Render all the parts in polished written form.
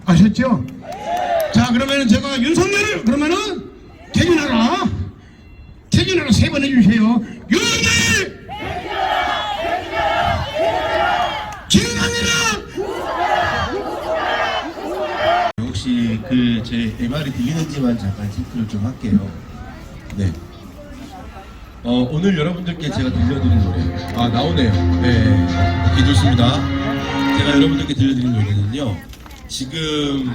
아셨죠? 자, 그러면은 제가 윤석열을 그러면은 개진하라 세 번 해주세요. 윤석열 김강민아. 혹시 그 제 MR이 들리는지만 잠깐 체크를 좀 할게요. 네. 오늘 여러분들께 제가 들려드린 노래 나오네요. 네, 오케이, 좋습니다. 제가 여러분들께 들려드린 노래는요, 지금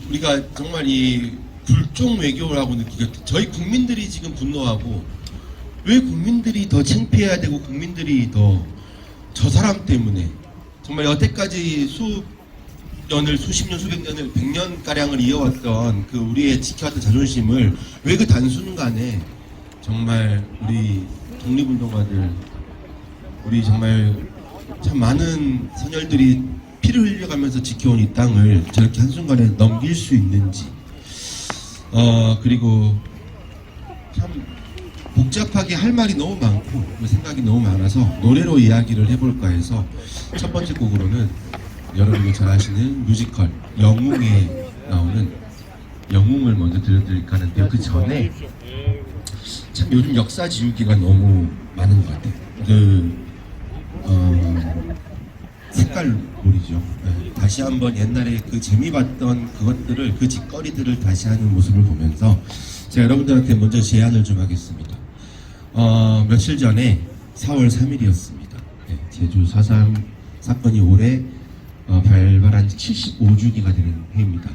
우리가 정말 이 불종 외교를 하고 느끼게, 저희 국민들이 지금 분노하고, 왜 국민들이 더 창피해야 되고 국민들이 더 저 사람 때문에 정말 여태까지 수십 년, 수백 년을 100년 가량을 이어왔던 그 우리의 지켜왔던 자존심을 왜 그 단순간에 정말 우리 독립운동가들, 우리 정말 참 많은 선열들이 피를 흘려가면서 지켜온 이 땅을 저렇게 한순간에 넘길 수 있는지, 그리고 참 복잡하게 할 말이 너무 많고 생각이 너무 많아서 노래로 이야기를 해볼까 해서 첫 번째 곡으로는 여러분이 잘 아시는 뮤지컬 영웅에 나오는 영웅을 먼저 들려드릴까 하는데요. 그 전에 참 요즘 역사 지우기가 너무 많은 것 같아요. 색깔놀이죠. 네. 다시 한번 옛날에 그 재미봤던 그것들을, 그 짓거리들을 다시 하는 모습을 보면서 제가 여러분들한테 먼저 제안을 좀 하겠습니다. 며칠 전에 4월 3일이었습니다. 네, 제주 4.3 사건이 올해 발발한 75주기가 되는 해입니다.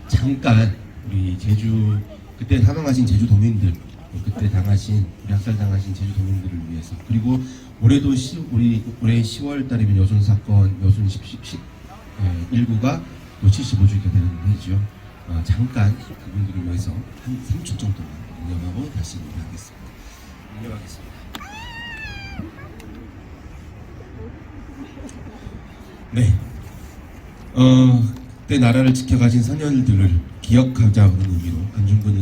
잠깐 우리 제주, 그때 사망하신 제주 도민들, 그때 당하신, 우리 학살당하신 제주 도민들을 위해서, 그리고 올해도 올해 10월 달이면 여순 사건, 여순 19가 또 75주기가 되는 해죠. 잠깐 그분들을 위해서 한 3초 정도만 운영하고 다시 인사하겠습니다. 운영하겠습니다. 네. 그때 나라를 지켜가신 선열들을 기억하자는 의미로 안중근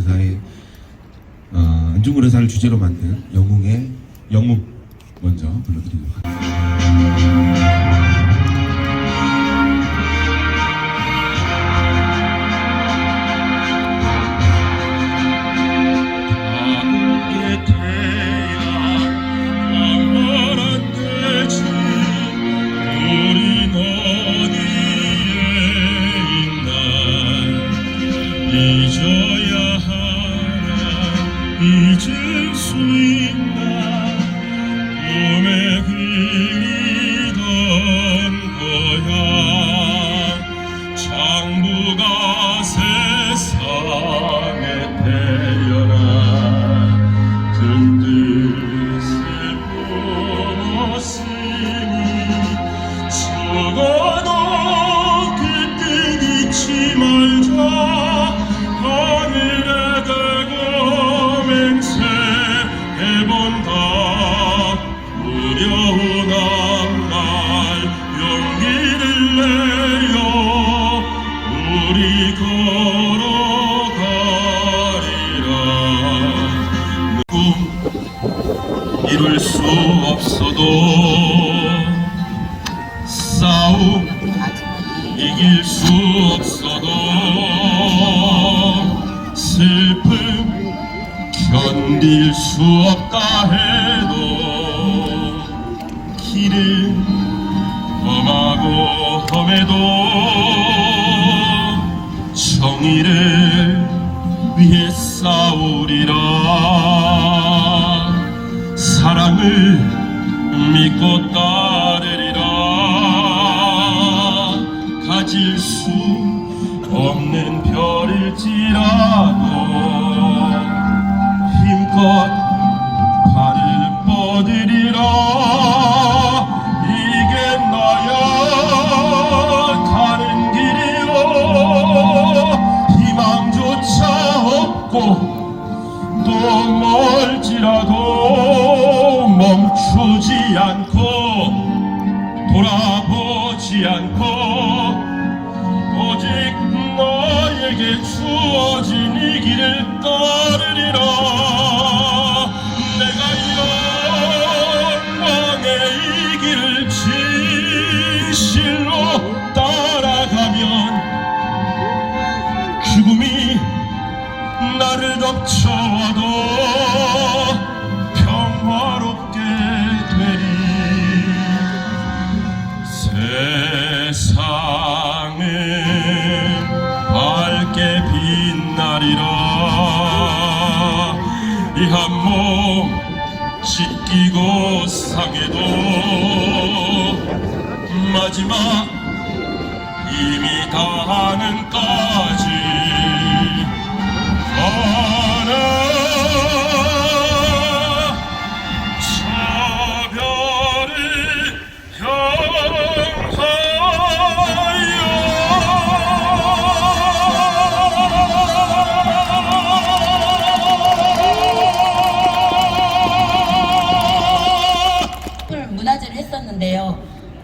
의사를 주제로 만든 영웅의 영웅 먼저 불러드리도록 하겠습니다. 잊어야 하나 잊을 수 있나 꿈에 그리던 거야 장부가 세상에 태어나 그 뜻을 품었으니 죽어도 그 뜻 잊지 말자 하늘에 대고 맹세해본다 두려운 앞날 용기를 내어 우리 걸어가리라. 꿈 이룰 수 없어도 싸움 이길 수 없어도 슬픔 견딜 수 없다 해도 길은 험하고 검에도 정의를 위해 싸우리라. 사랑을 믿고 따르리라. 가질 수 없는 별일지라도 힘껏 발을 뻗으리라. 이게 나야 가는 길이요. 희망조차 없고 또 멀지라도 멈추지 않고 돌아보지 않고 오직 너에게 주어진 이 길을 따르리라. 내가 영광의 이 길을 진실로 따라가면 죽음이 나를 덮쳐와도 평화롭게 되리. 세상은 밝게 빛나리라. 이 한 몸 찢기고 상해도 마지막 힘이 다하는까지 가라. 저별을 오늘 문화제를 했었는데요.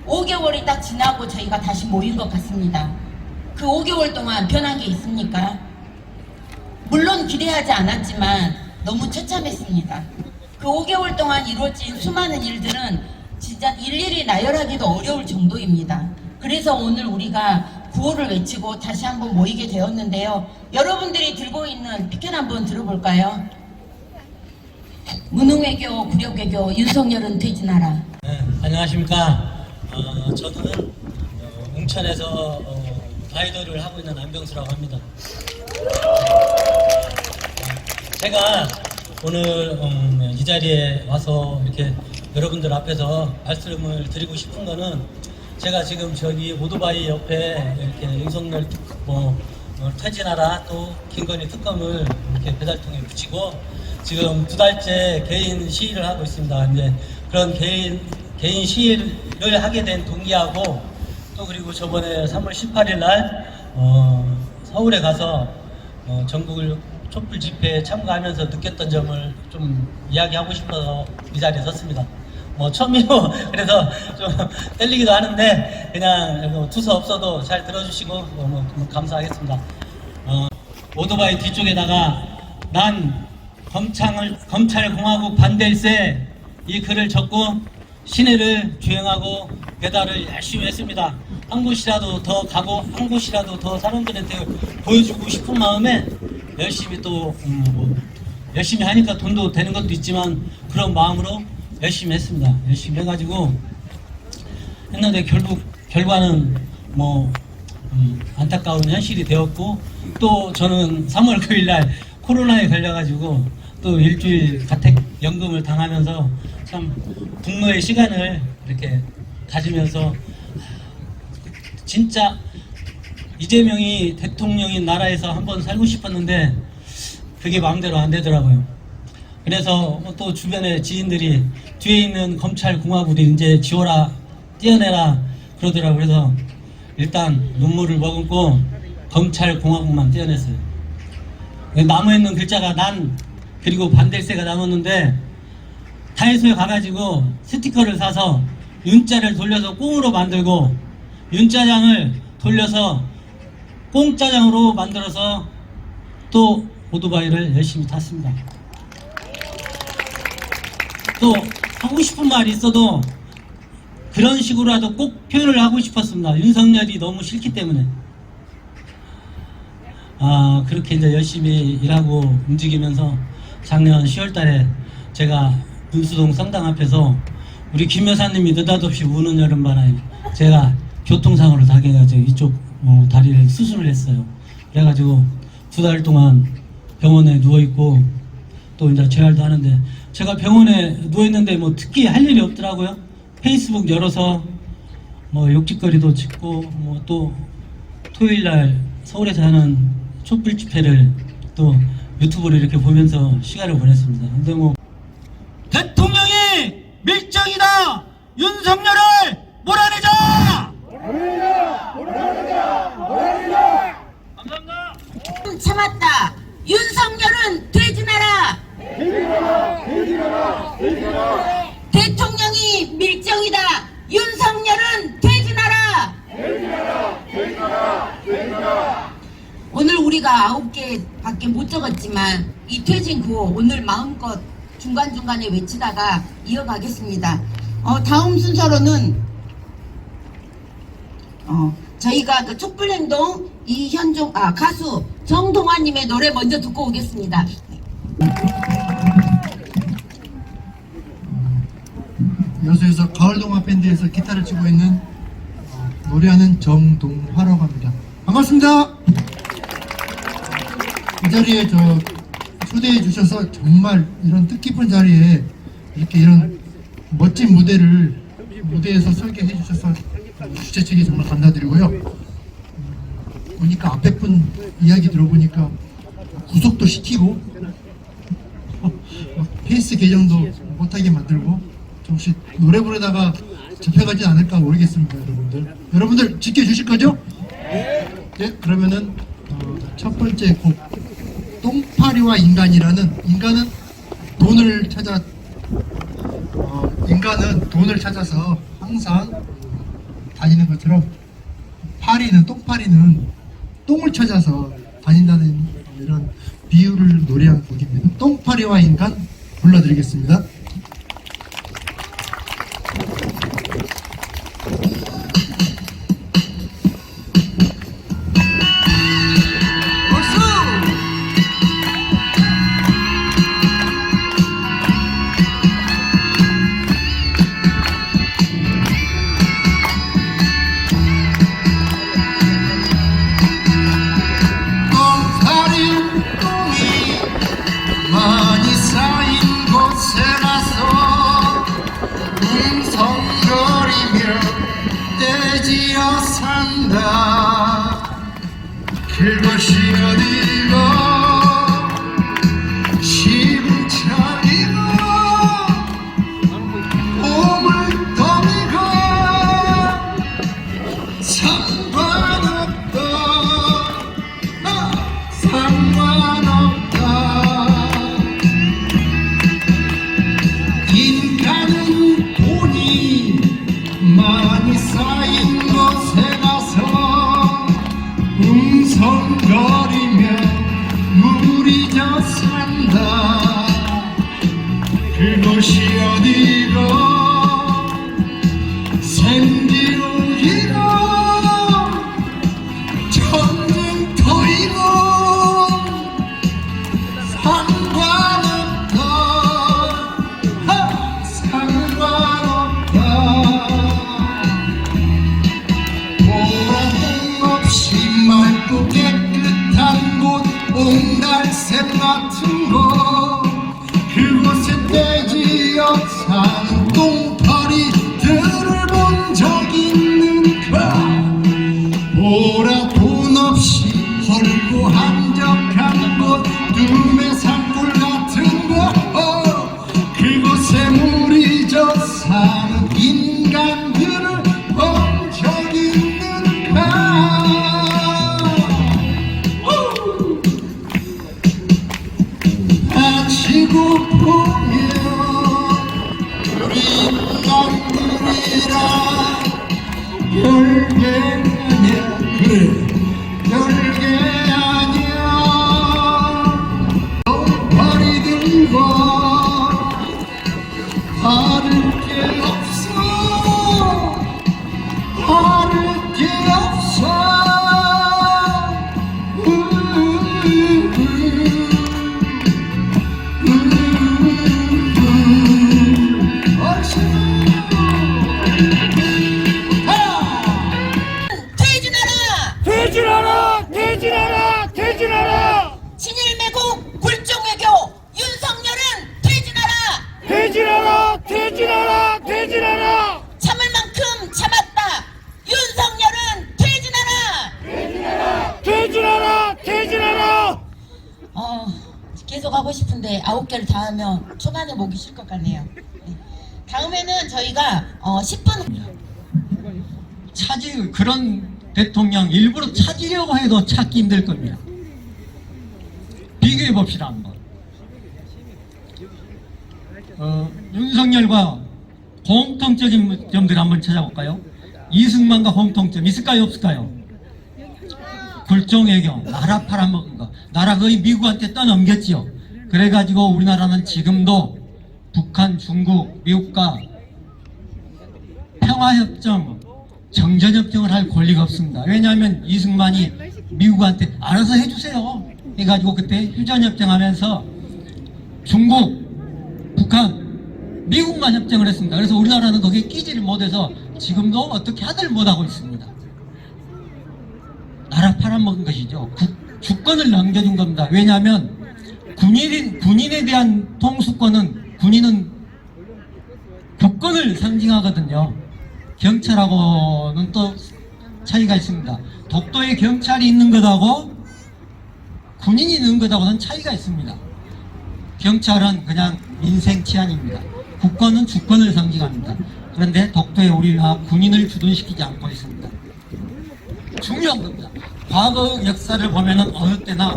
5개월이 딱 지나고 저희가 다시 모인 것 같습니다. 그 5개월 동안 변한 게 있습니까? 물론 기대하지 않았지만 너무 처참했습니다. 그 5개월 동안 이루어진 수많은 일들은 진짜 일일이 나열하기도 어려울 정도입니다. 그래서 오늘 우리가 구호를 외치고 다시 한번 모이게 되었는데요. 여러분들이 들고 있는 피켓 한번 들어볼까요? 무능외교, 굴욕외교, 윤석열은 퇴진하라. 네, 안녕하십니까. 저는 웅천에서 가이드를 하고 있는 안병수라고 합니다. 제가 오늘 이 자리에 와서 이렇게 여러분들 앞에서 말씀을 드리고 싶은 거는, 제가 지금 저기 오토바이 옆에 이렇게 윤석열 퇴진하라, 또 김건희 특검을 이렇게 배달통에 붙이고 지금 2달째 개인 시위를 하고 있습니다. 이제 그런 개인 시위를 하게 된 동기하고, 또 그리고 저번에 3월 18일 날 서울에 가서 전국을 촛불 집회에 참가하면서 느꼈던 점을 좀 이야기하고 싶어서 이 자리에 섰습니다. 처음이고 그래서 좀 떨리기도 하는데 그냥 투서 없어도 잘 들어주시고 감사하겠습니다. 오토바이 뒤쪽에다가 난 검찰공화국 반대일세 이 글을 적고 시내를 주행하고 배달을 열심히 했습니다. 한 곳이라도 더 가고 한 곳이라도 더 사람들한테 보여주고 싶은 마음에 열심히 또 열심히 하니까 돈도 되는 것도 있지만 그런 마음으로 열심히 했습니다. 열심히 해가지고 했는데 결과는 안타까운 현실이 되었고, 또 저는 3월 9일 날 코로나에 걸려가지고 또 일주일 가택연금을 당하면서 참 분노의 시간을 이렇게 가지면서 진짜 이재명이 대통령인 나라에서 한번 살고 싶었는데 그게 마음대로 안 되더라고요. 그래서 또 주변에 지인들이 뒤에 있는 검찰공화국이 이제 지워라, 떼어내라 그러더라고요. 그래서 일단 눈물을 머금고 검찰공화국만 떼어냈어요. 남아있는 글자가 난 그리고 반댈세가 남았는데, 다이소에 가가지고 스티커를 사서 윤자를 돌려서 꽁으로 만들고 윤짜장을 돌려서 꽁짜장으로 만들어서 또 오토바이를 열심히 탔습니다. 또 하고 싶은 말이 있어도 그런 식으로라도 꼭 표현을 하고 싶었습니다. 윤석열이 너무 싫기 때문에. 그렇게 이제 열심히 일하고 움직이면서 작년 10월 달에 제가 문수동 성당 앞에서 우리 김 여사님이 느닷없이 우는 여름바람에 제가 교통사고를 당해가지고 이쪽 다리를 수술을 했어요. 그래가지고 2달 동안 병원에 누워있고 또 이제 재활도 하는데, 제가 병원에 누워있는데 뭐 특히 할 일이 없더라고요. 페이스북 열어서 뭐 욕짓거리도 찍고, 뭐 또 토요일날 서울에서 하는 촛불 집회를 또 유튜브로 이렇게 보면서 시간을 보냈습니다. 근데 뭐 대통령이 밀정이다! 윤석열을 몰아내자! 감사합니다. 참았다. 윤석열은 퇴진하라. 대통령이 밀정이다. 윤석열은 퇴진하라. 오늘 우리가 9개밖에 못 적었지만 이 퇴진 구호 오늘 마음껏 중간중간에 외치다가 이어가겠습니다. 다음 순서로는 저희가 그 촛불행동 가수 정동환님의 노래 먼저 듣고 오겠습니다. 여수에서 가을동화 밴드에서 기타를 치고 있는 노래하는 정동화라고 합니다. 반갑습니다. 이 자리에 초대해 주셔서 정말 이런 뜻깊은 자리에 이렇게 이런 멋진 무대에서 설계해 주셔서 주최 측에 정말 감사드리고요. 보니까 앞에 분 이야기 들어보니까 구속도 시키고 페이스 계정도 못하게 만들고 혹시 노래 부르다가 잡혀가지 않을까 모르겠습니다. 여러분들 지켜주실 거죠? 네, 그러면은 첫 번째 곡 똥파리와 인간이라는, 인간은 돈을 찾아서 항상 다니는 것처럼 똥파리는 똥을 찾아서 다닌다는 이런 비유를 노래한 곡입니다. 똥파리와 인간 불러드리겠습니다. 많이 쌓인 곳에 가서 웅성거리며 떼지어 산다. 그것이 어디고 시궁창이고 몸을 떠미고 상관없다. 인간은 돈이 많이 쌓인 곳에 가서 웅성거리며 물이 져 산다. 그곳이 어디고 샘기록이고 전쟁터이고 상관없다. 보라색 없이 맑고 깨끗한 곳, 옹달샘 같은 곳, 그곳에 떼지어 사는 똥파리들을 본 적 있는가. 보라 돈 없이 헐고 한적한 곳, 눈의 산골 같은 곳, 그곳에 물이 져 사는 인간들을 본 적 있는가. 다치고 보면 우리 인간들이라 별게 아니야. 그래, 별게 아니야. 똥파리들과 다를 게 없어. 다를 게 없어. 퇴진하라! 퇴진하라! 퇴진하라! 친일매국 굴종외교 윤석열은 퇴진하라! 퇴진하라! 퇴진하라! 퇴진하라! 참을 만큼 참았다! 윤석열은 퇴진하라! 퇴진하라! 퇴진하라! 계속 하고 싶은데 9개를 다 하면 초반에 목이 쉴 것 같네요. 네. 다음에는 저희가 10분 그런 대통령 일부러 찾으려고 해도 찾기 힘들 겁니다. 비교해 봅시다 한번. 윤석열과 공통적인 점들 한번 찾아볼까요? 이승만과 공통점 있을까요, 없을까요? 굴종외교, 나라 팔아먹은 거, 나라 거의 미국한테 떠넘겼지요. 그래가지고 우리나라는 지금도 북한, 중국, 미국과 평화협정, 정전협정을 할 권리가 없습니다. 왜냐하면 이승만이 미국한테 알아서 해주세요 해가지고 그때 휴전협정 하면서 중국, 북한, 미국만 협정을 했습니다. 그래서 우리나라는 거기에 끼지를 못해서 지금도 어떻게 하들 못하고 있습니다. 나라 팔아먹은 것이죠. 주권을 남겨준 겁니다. 왜냐하면 군인에 대한 통수권은 군인은 국권을 상징하거든요. 경찰하고는 또 차이가 있습니다. 독도에 경찰이 있는 것하고 군인이 있는 것하고는 차이가 있습니다. 경찰은 그냥 민생 치안입니다. 국권은 주권을 상징합니다. 그런데 독도에 우리가 군인을 주둔시키지 않고 있습니다. 중요한 겁니다. 과거 역사를 보면은 어느 때나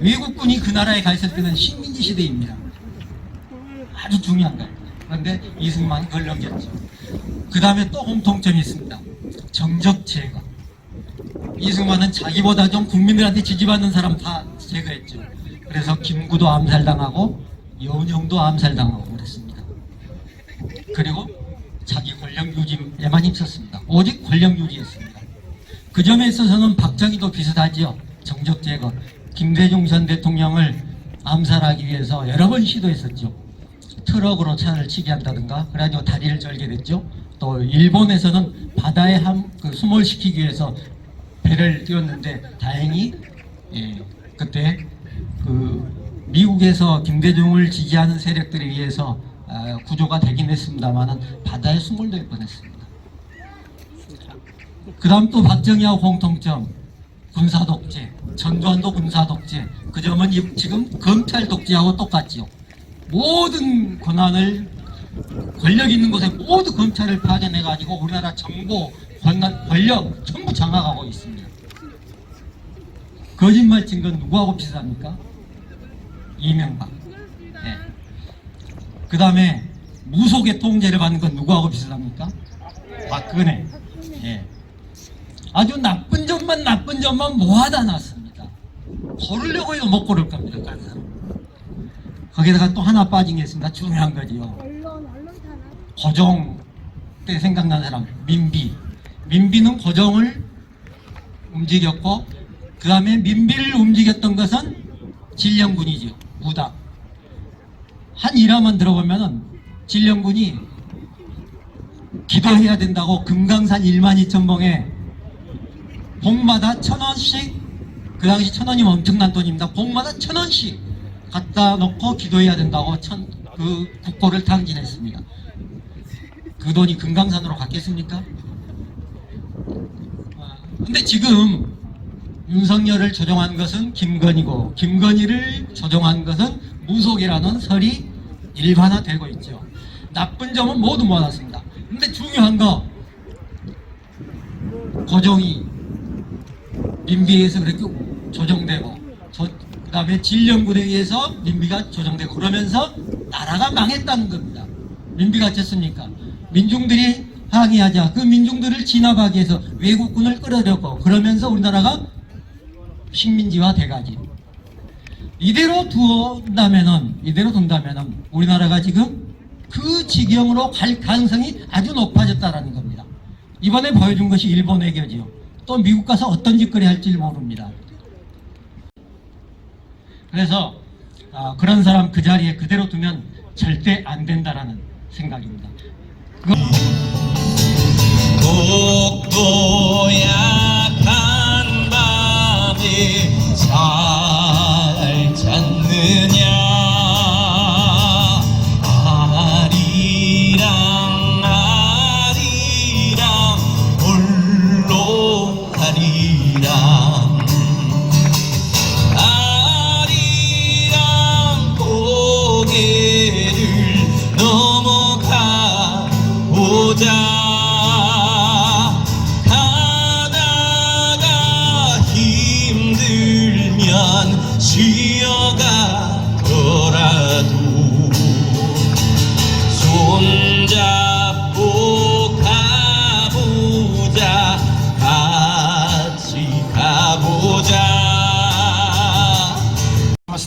외국군이 그 나라에 가 있을 때는 식민지 시대입니다. 아주 중요한 거예요. 그런데 이승만은 그걸 넘겼죠. 그 다음에 또 공통점이 있습니다. 정적 제거. 이승만은 자기보다 좀 국민들한테 지지받는 사람 다 제거했죠. 그래서 김구도 암살당하고 여운형도 암살당하고 그랬습니다. 그리고 자기 권력 유지에만 힘썼습니다. 오직 권력 유지했습니다. 그 점에 있어서는 박정희도 비슷하지요. 정적 제거. 김대중 전 대통령을 암살하기 위해서 여러 번 시도했었죠. 트럭으로 차를 치게 한다든가 그래가지고 다리를 절게 됐죠. 또 일본에서는 바다에 수몰시키기 위해서 배를 띄웠는데 다행히 그때 미국에서 김대중을 지지하는 세력들에 의해서 구조가 되긴 했습니다만은 바다에 수몰될 뻔했습니다. 그 다음 또 박정희하고 공통점 군사독재, 전두환도 군사독재. 그 점은 지금 검찰 독재하고 똑같지요. 모든 권한을 권력 있는 곳에 모두 검찰을 파견해 가지고 우리나라 정보, 권력 전부 장악하고 있습니다. 거짓말 친 건 누구하고 비슷합니까? 이명박. 그 다음에 무속의 통제를 받는 건 누구하고 비슷합니까? 박근혜. 아주 나쁜 점만 모아다 놨습니다. 고르려고 해도 못 고를 겁니다. 거기다가 또 하나 빠진 게 있습니다. 중요한 거지요. 고종 때 생각난 사람 민비. 민비는 고종을 움직였고 그 다음에 민비를 움직였던 것은 진령군이죠. 무당. 한 일화만 들어보면은 진령군이 기도해야 된다고 금강산 12,000봉에 봉마다 1,000원씩, 그 당시 1,000원이면 엄청난 돈입니다. 봉마다 1,000원씩 갖다 놓고 기도해야 된다고 그 국고를 탕진했습니다. 그 돈이 금강산으로 갔겠습니까? 근데 지금 윤석열을 조종한 것은 김건희고 김건희를 조종한 것은 무속이라는 설이 일반화되고 있죠. 나쁜 점은 모두 모았습니다. 근데 중요한 거 고종이 민비에서 그렇게 조정되고 그 다음에 진령군에 의해서 민비가 조정되고 그러면서 나라가 망했다는 겁니다. 민비가 어쨌습니까? 민중들이 항의하자 그 민중들을 진압하기 위해서 외국군을 끌어들였고 그러면서 우리나라가 식민지화 돼가지. 이대로 둔다면은 우리나라가 지금 그 지경으로 갈 가능성이 아주 높아졌다라는 겁니다. 이번에 보여준 것이 일본 외교지요. 또 미국 가서 어떤 짓거리 할지 모릅니다. 그래서 그런 사람 그 자리에 그대로 두면 절대 안 된다라는 생각입니다. 독도야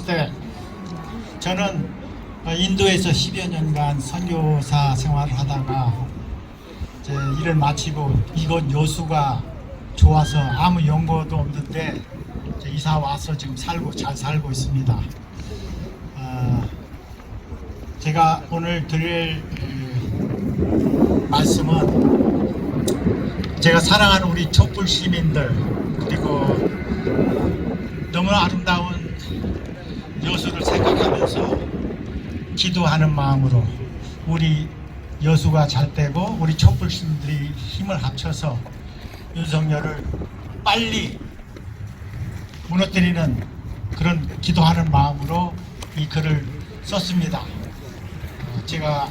때 저는 인도에서 10여 년간 선교사 생활을 하다가 이제 일을 마치고 이곳 여수가 좋아서 아무 연고도 없는데 이제 이사 와서 지금 잘 살고 있습니다. 제가 오늘 드릴 말씀은 제가 사랑하는 우리 촛불 시민들 그리고 너무나 아름다운 여수를 생각하면서 기도하는 마음으로 우리 여수가 잘 되고 우리 촛불 시민들이 힘을 합쳐서 윤석열을 빨리 무너뜨리는 그런 기도하는 마음으로 이 글을 썼습니다. 제가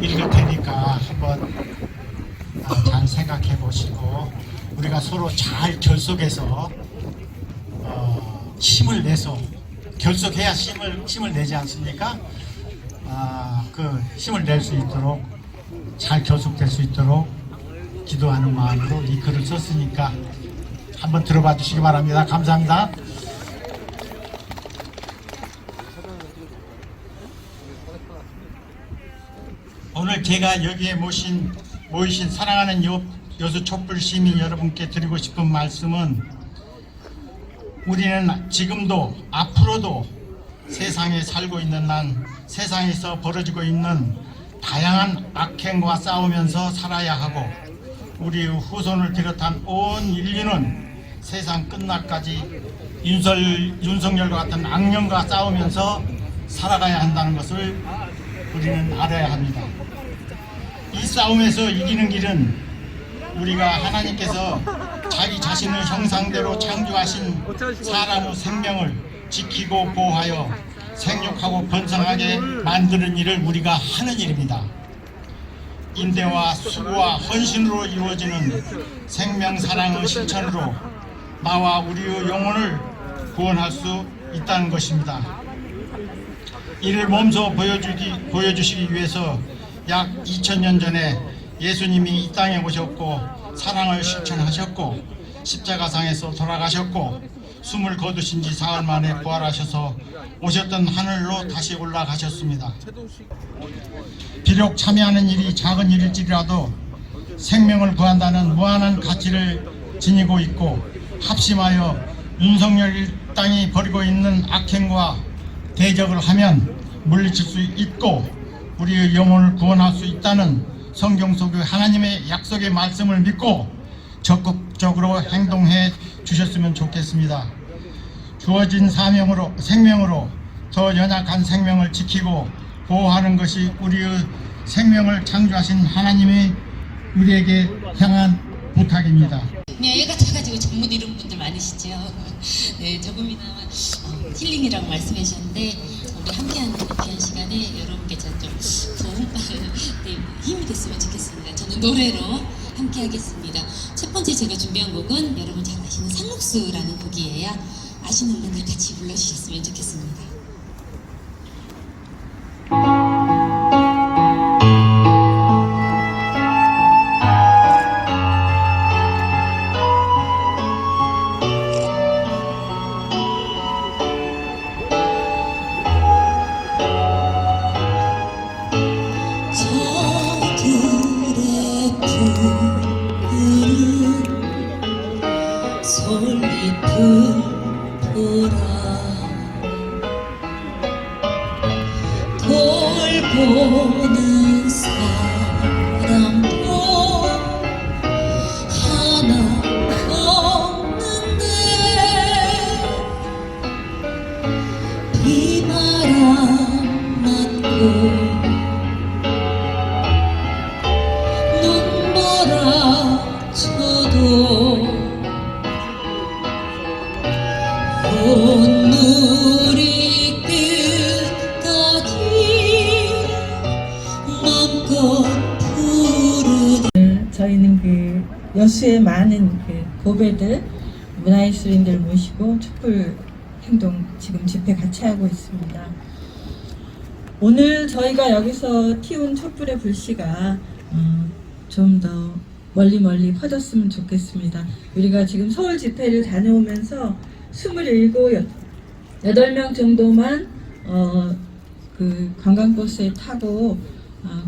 읽을 테니까 한번 잘 생각해 보시고 우리가 서로 잘 결속해서 힘을 내서 결속해야 힘을 내지 않습니까? 그 힘을 낼 수 있도록 잘 결속될 수 있도록 기도하는 마음으로 이 글을 썼으니까 한번 들어봐 주시기 바랍니다. 감사합니다. 오늘 제가 여기에 모이신 사랑하는 여수 촛불 시민 여러분께 드리고 싶은 말씀은 우리는 지금도 앞으로도 세상에 살고 있는 난 세상에서 벌어지고 있는 다양한 악행과 싸우면서 살아야 하고 우리 후손을 비롯한 온 인류는 세상 끝날까지 윤석열과 같은 악령과 싸우면서 살아가야 한다는 것을 우리는 알아야 합니다. 이 싸움에서 이기는 길은 우리가 하나님께서 자기 자신의 형상대로 창조하신 사람의 생명을 지키고 보호하여 생육하고 번성하게 만드는 일을 우리가 하는 일입니다. 인대와 수고와 헌신으로 이루어지는 생명 사랑의 실천으로 나와 우리의 영혼을 구원할 수 있다는 것입니다. 이를 몸소 보여주시기 위해서 약 2000년 전에 예수님이 이 땅에 오셨고 사랑을 실천하셨고 십자가상에서 돌아가셨고 숨을 거두신 지 사흘 만에 부활하셔서 오셨던 하늘로 다시 올라가셨습니다. 비록 참여하는 일이 작은 일일지라도 생명을 구한다는 무한한 가치를 지니고 있고 합심하여 윤석열 땅이 벌이고 있는 악행과 대적을 하면 물리칠 수 있고 우리의 영혼을 구원할 수 있다는 성경 속의 하나님의 약속의 말씀을 믿고 적극적으로 행동해 주셨으면 좋겠습니다. 주어진 생명으로 더 연약한 생명을 지키고 보호하는 것이 우리의 생명을 창조하신 하나님이 우리에게 향한 부탁입니다. 그냥 애 같아가지고 못 이룬 분들 많으시죠. 네, 조금이나마 힐링이라고 말씀해 주셨는데 우리 함께하는 귀한 시간에 여러분께 좀 도움, 네, 힘이 됐으면 좋겠습니다. 저는 노래로 함께하겠습니다. 첫 번째 제가 준비한 곡은 여러분 잘 아시는 상록수라는 곡이에요. 아시는 분들 같이 불러주셨으면 좋겠습니다. 돌보는 사람도 하나 없는데 비바람 맞고 눈보라쳐도 눈물이 끝까지 맘껏 부르는 저희는 그 여수의 많은 그 고배들 문화예술인들 모시고 촛불 행동 지금 집회 같이 하고 있습니다. 오늘 저희가 여기서 틔운 촛불의 불씨가 좀 더 멀리 퍼졌으면 좋겠습니다. 우리가 지금 서울 집회를 다녀오면서 27 8명 정도만 그 관광버스에 타고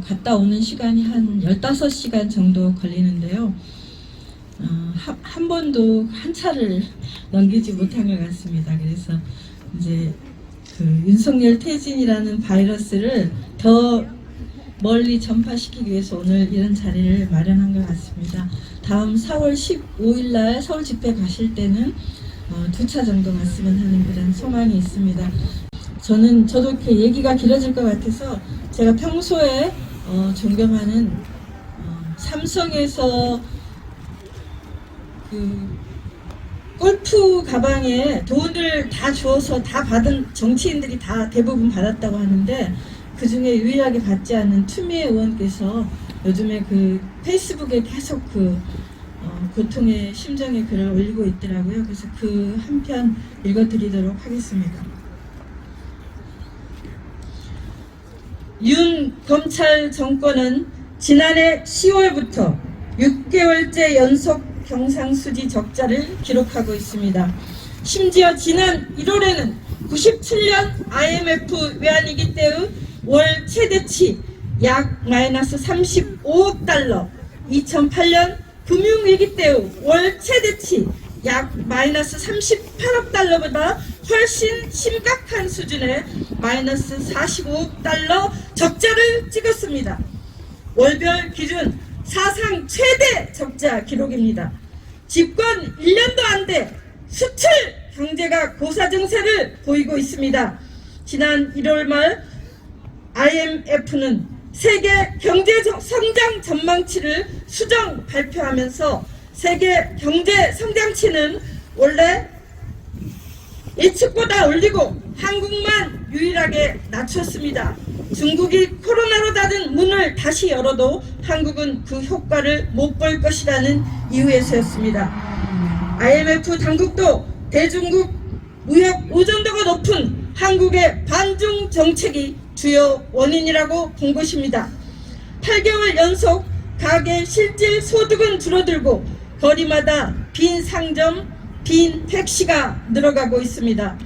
갔다 오는 시간이 한 15시간 정도 걸리는데요. 한 번도 한 차를 넘기지 못한 것 같습니다. 그래서 이제 그 윤석열 퇴진이라는 바이러스를 더 멀리 전파시키기 위해서 오늘 이런 자리를 마련한 것 같습니다. 다음 4월 15일 날 서울 집회 가실 때는 2차 정도 갔으면 하는 그런 소망이 있습니다. 저도 이렇게 얘기가 길어질 것 같아서 제가 평소에 존경하는 삼성에서 그 골프 가방에 돈을 다 주어서 다 받은 정치인들이 다 대부분 받았다고 하는데 그 중에 유일하게 받지 않은 추미애 의원께서 요즘에 그 페이스북에 계속 그 고통의 심정의 글을 올리고 있더라고요. 그래서 그 한 편 읽어드리도록 하겠습니다. 윤 검찰 정권은 지난해 10월부터 6개월째 연속 경상수지 적자를 기록하고 있습니다. 심지어 지난 1월에는 97년 IMF 외환위기 때의 월 최대치 약 마이너스 35억 달러, 2008년 금융위기 때의 월 최대치 약 마이너스 38억 달러보다 훨씬 심각한 수준의 마이너스 45억 달러 적자를 찍었습니다. 월별 기준 사상 최대 적자 기록입니다. 집권 1년도 안 돼 수출 경제가 고사 증세를 보이고 있습니다. 지난 1월 말 IMF는 세계 경제 성장 전망치를 수정 발표하면서 세계 경제 성장치는 원래 예측보다 올리고 한국만 유일하게 낮췄습니다. 중국이 코로나로 닫은 문을 다시 열어도 한국은 그 효과를 못 볼 것이라는 이유에서였습니다. IMF 당국도 대중국 무역 의존도가 높은 한국의 반중 정책이 주요 원인이라고 본 것입니다. 8개월 연속 가계 실질 소득은 줄어들고 거리마다 빈 상점, 빈 택시가 늘어가고 있습니다.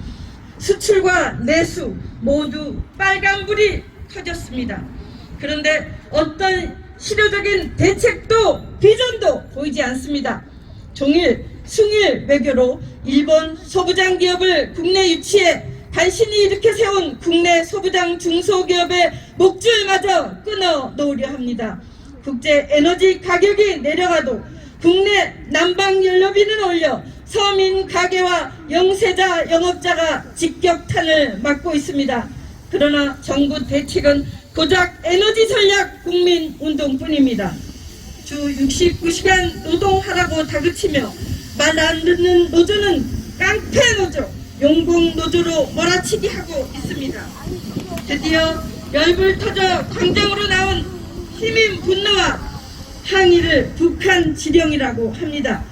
수출과 내수 모두 빨간불이 켜졌습니다. 그런데 어떤 실효적인 대책도 비전도 보이지 않습니다. 종일 숭일 외교로 일본 소부장 기업을 국내 유치해 간신히 일으켜 세운 국내 소부장 중소기업의 목줄마저 끊어 놓으려 합니다. 국제 에너지 가격이 내려가도 국내 난방연료비는 올려 서민 가게와 영세자 영업자가 직격탄을 맞고 있습니다. 그러나 정부 대책은 고작 에너지 전략 국민운동뿐입니다. 주 69시간 노동하라고 다그치며 말 안 듣는 노조는 깡패 노조, 용공 노조로 몰아치기 하고 있습니다. 드디어 열불 터져 광장으로 나온 시민 분노와 항의를 북한 지령이라고 합니다.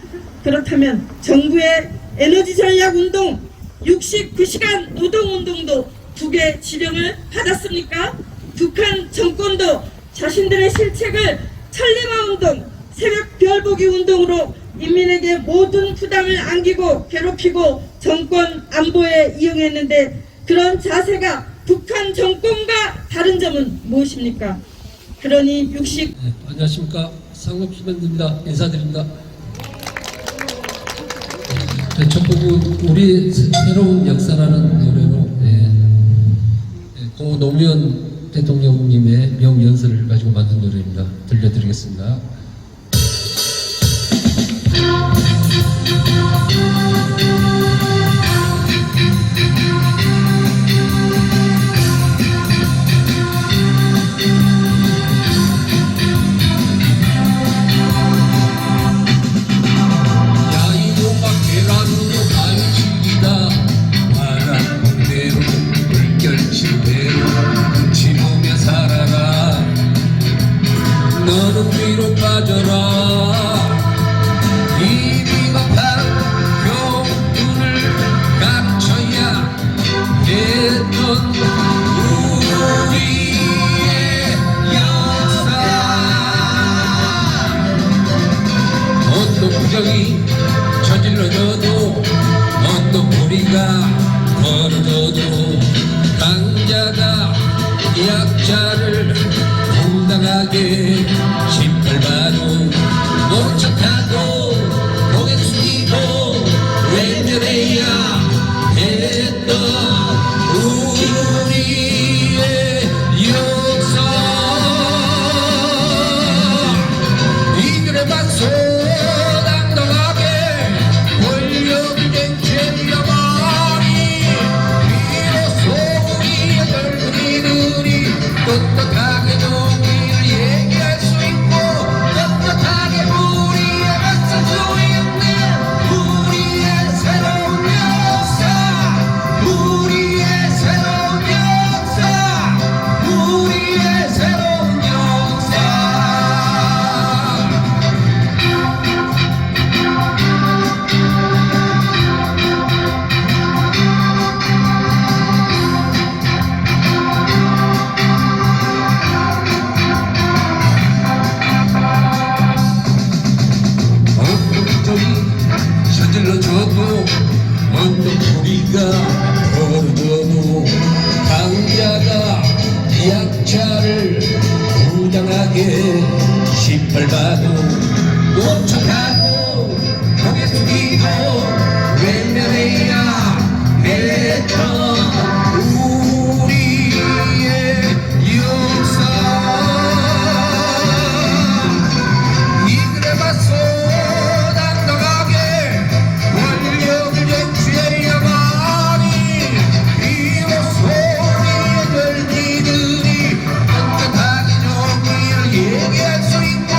그렇다면 정부의 에너지 전략 운동, 69시간 노동 운동도 북의 지령을 받았습니까? 북한 정권도 자신들의 실책을 천리마 운동, 새벽 별보기 운동으로 인민에게 모든 부담을 안기고 괴롭히고 정권 안보에 이용했는데 그런 자세가 북한 정권과 다른 점은 무엇입니까? 그러니 안녕하십니까. 상급시민입니다. 인사드립니다. 첫 곡은 우리 새로운 역사라는 노래로 고 노무현 대통령님의 명연설을 가지고 만든 노래입니다. 들려드리겠습니다. 너는 위로 빠져라. 이 비겁한 교훈을 감춰야 했던 우리의 역사. 어떤 부정이 저질러져도 어떤 우리가 벌어져도 강자가 약자를 당당하게 짓밟아도 못 척하고 고개 숙이고 외면해야 했던 우리의 역사 이들의 박수 당당하게 권력을 쟁취해야만이 비로소 우리의 젊은이들이 떳떳하게 정의를 얘기할 수 있고 떳떳하게 우리에 맞설 수 있는 우리의 새로운 역사 우리의 새로운 역사 우리의 새로운 역사 어떤 서둘러져도 어떤 소리가 벌어져도 강자가 약자를 부당하게 짓밟아도 못 척하고 고개 숙이고 외면해야 했던 우리의 역사 이들의 맞서 당당하게 권력을 쟁취해야만이 비로소 우리의 젊은이들이 떳떳하게 정의를 얘기할 수 있고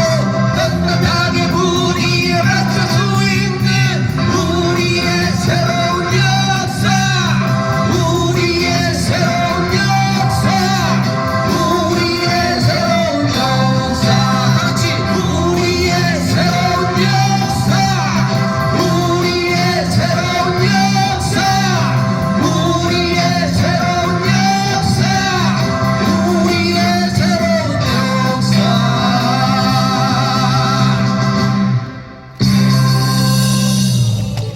떳떳하게 우리에 맞설 수 있는 우리의 새로운 역사 우리의 새로운 역사 우리의 새로운 역사 같이 우리의 새로운 역사 우리의 새로운 역사 우리의 새로운 역사 우리의 새로운 역사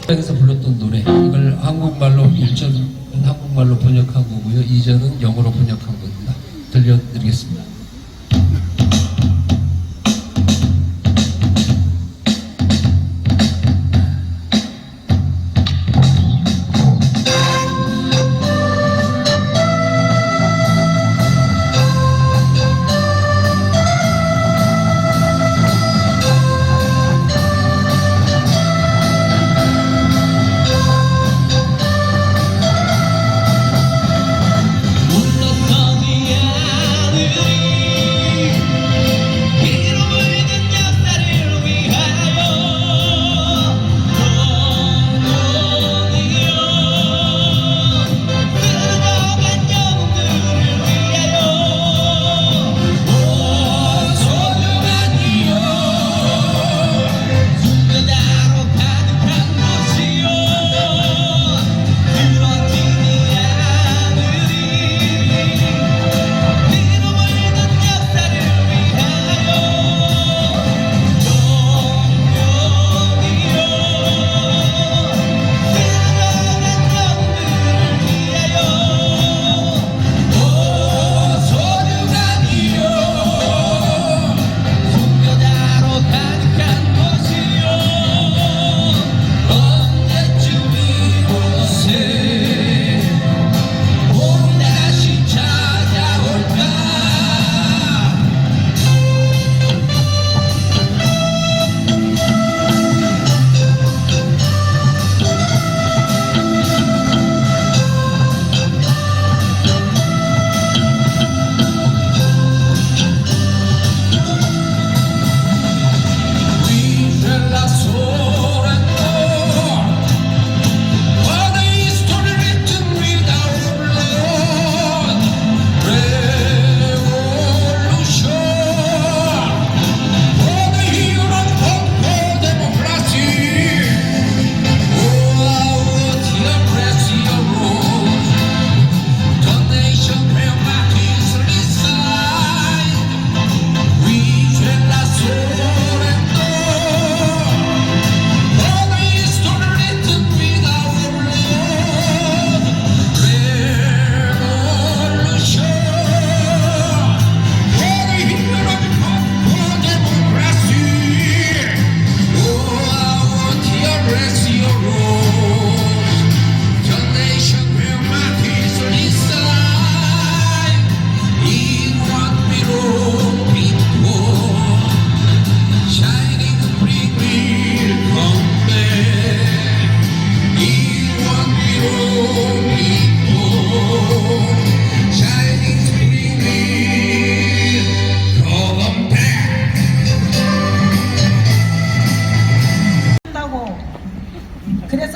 에서 불렀던 노래 이걸 한국말로 1절은 한국말로 번역한 거고요 2절은 영어로 번역한 겁니다. 들려드리겠습니다. 물러서지 않으리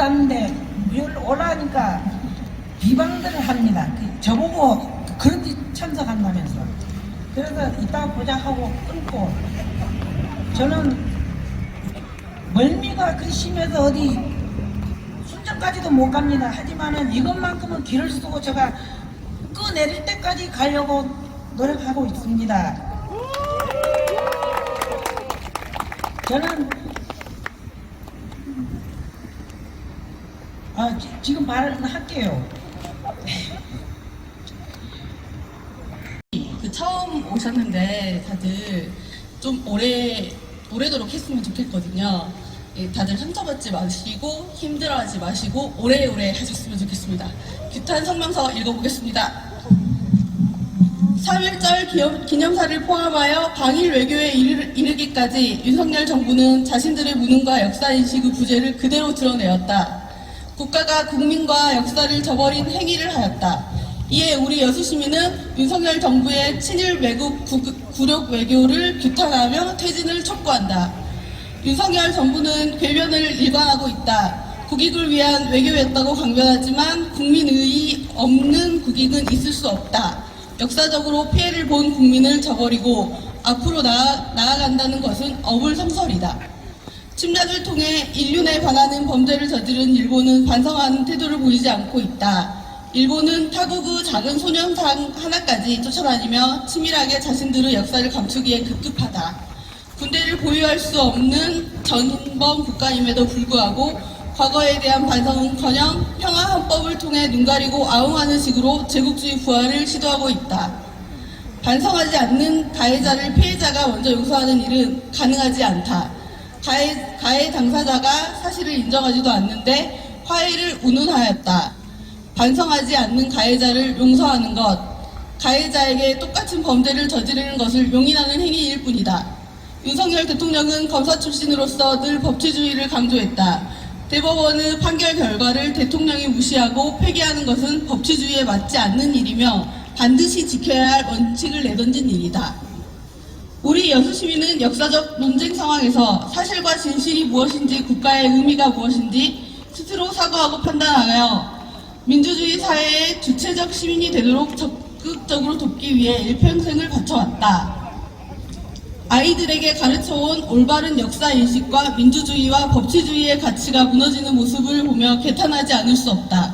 올랐는데 올라가니까 비방들을 합니다. 저보고 그런 데 참석한다면서. 그래서 이따 보자 하고 끊고, 저는 멀미가 그 심해서 어디 순천까지도 못 갑니다. 하지만은 이것만큼은 길을 쓰고 제가 내릴 때까지 가려고 노력하고 있습니다. 저는 지금 말할게요. 처음 오셨는데 다들 좀 오래도록 했으면 좋겠거든요. 다들 상처받지 마시고 힘들어하지 마시고 오래오래 하셨으면 좋겠습니다. 규탄 성명서 읽어보겠습니다. 3.1절 기념사를 포함하여 방일 외교에 이르기까지 윤석열 정부는 자신들의 무능과 역사인식의 부재를 그대로 드러내었다. 국가가 국민과 역사를 저버린 행위를 하였다. 이에 우리 여수시민은 윤석열 정부의 친일 외국 굴욕 외교를 규탄하며 퇴진을 촉구한다. 윤석열 정부는 궤변을 일관하고 있다. 국익을 위한 외교였다고 강변하지만 국민의의 없는 국익은 있을 수 없다. 역사적으로 피해를 본 국민을 저버리고 앞으로 나아간다는 것은 어불성설이다. 침략을 통해 인륜에 반하는 범죄를 저지른 일본은 반성하는 태도를 보이지 않고 있다. 일본은 타국의 작은 소년상 하나까지 쫓아다니며 치밀하게 자신들의 역사를 감추기에 급급하다. 군대를 보유할 수 없는 전범 국가임에도 불구하고 과거에 대한 반성은커녕 평화헌법을 통해 눈 가리고 아웅하는 식으로 제국주의 부활을 시도하고 있다. 반성하지 않는 가해자를 피해자가 먼저 용서하는 일은 가능하지 않다. 가해 당사자가 사실을 인정하지도 않는데 화해를 운운하였다. 반성하지 않는 가해자를 용서하는 것, 가해자에게 똑같은 범죄를 저지르는 것을 용인하는 행위일 뿐이다. 윤석열 대통령은 검사 출신으로서 늘 법치주의를 강조했다. 대법원의 판결 결과를 대통령이 무시하고 폐기하는 것은 법치주의에 맞지 않는 일이며 반드시 지켜야 할 원칙을 내던진 일이다. 우리 여수시민은 역사적 논쟁 상황에서 사실과 진실이 무엇인지 국가의 의미가 무엇인지 스스로 사고하고 판단하여 민주주의 사회의 주체적 시민이 되도록 적극적으로 돕기 위해 일평생을 바쳐왔다. 아이들에게 가르쳐온 올바른 역사인식과 민주주의와 법치주의의 가치가 무너지는 모습을 보며 개탄하지 않을 수 없다.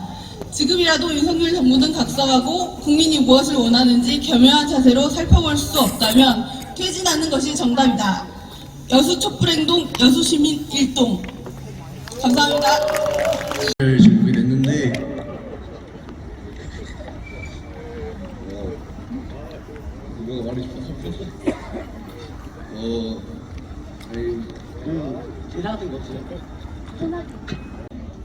지금이라도 윤석열 정부는 각성하고 국민이 무엇을 원하는지 겸허한 자세로 살펴볼 수 없다면 퇴진하는 것이 정답이다. 여수 촛불행동 여수시민 일동. 감사합니다. 지금 보게 됐는데 뭐가 말이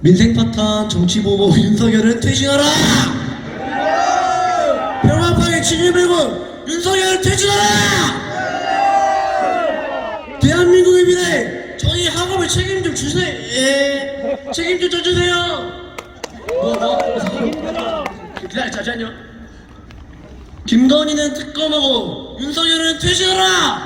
민생 파탄 정치보복 윤석열은 퇴진하라! 평화파괴 진일배군 윤석열은 퇴진하라! 대한민국의 미래 저희 학업에 책임 좀 주세요. 책임 좀 져주세요. 잠시만요. 김건희는 특검하고 윤석열은 퇴진하라!